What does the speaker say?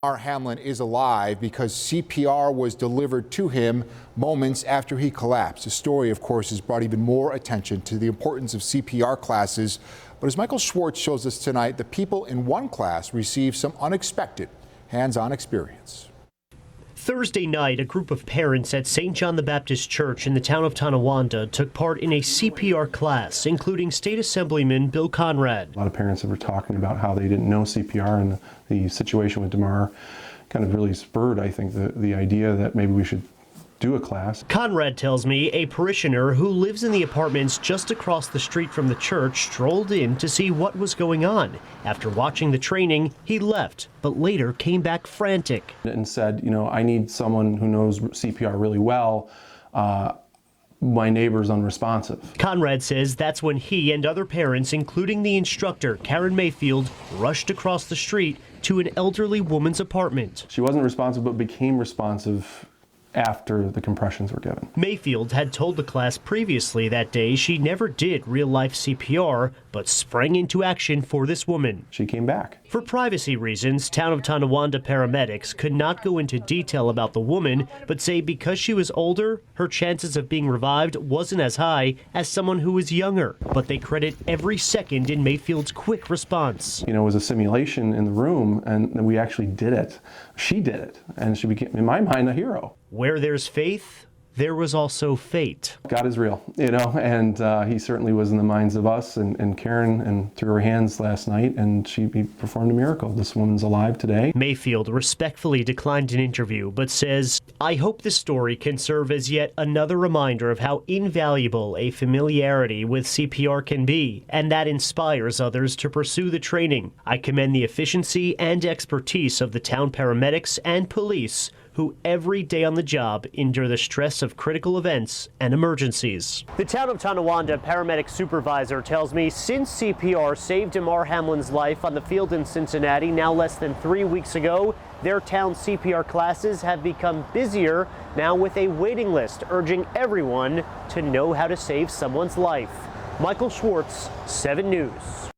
Damar Hamlin is alive because CPR was delivered to him moments after he collapsed. The story, of course, has brought even more attention to the importance of CPR classes. But as Michael Schwartz shows us tonight, the people in one class received some unexpected hands-on experience. Thursday night, a group of parents at St. John the Baptist Church in the town of Tonawanda took part in a CPR class, including State Assemblyman Bill Conrad. A lot of parents were talking about how they didn't know CPR, and the situation with Damar kind of really spurred, I think, the idea that maybe we should do a class. Conrad tells me a parishioner who lives in the apartments just across the street from the church strolled in to see what was going on. After watching the training, he left, but later came back frantic. And said, you know, I need someone who knows CPR really well. My neighbor's unresponsive. Conrad says that's when he and other parents, including the instructor, Karen Mayfield, rushed across the street to an elderly woman's apartment. She wasn't responsive, but became responsive after the compressions were given. Mayfield had told the class previously that day she never did real-life CPR, but sprang into action for this woman. She came back. For privacy reasons, Town of Tonawanda paramedics could not go into detail about the woman, but say because she was older, her chances of being revived wasn't as high as someone who was younger. But they credit every second in Mayfield's quick response. You know, it was a simulation in the room, and we actually did it. She did it, and she became, in my mind, a hero. Where there's faith, there was also fate. God is real, you know, and he certainly was in the minds of us and Karen, and through her hands last night, and he performed a miracle. This woman's alive today. Mayfield respectfully declined an interview, but says, I hope this story can serve as yet another reminder of how invaluable a familiarity with CPR can be, and that inspires others to pursue the training. I commend the efficiency and expertise of the town paramedics and police who every day on the job endure the stress of critical events and emergencies. The Town of Tonawanda paramedic supervisor tells me since CPR saved Damar Hamlin's life on the field in Cincinnati now less than 3 weeks ago, their town CPR classes have become busier, now with a waiting list urging everyone to know how to save someone's life. Michael Schwartz, 7 News.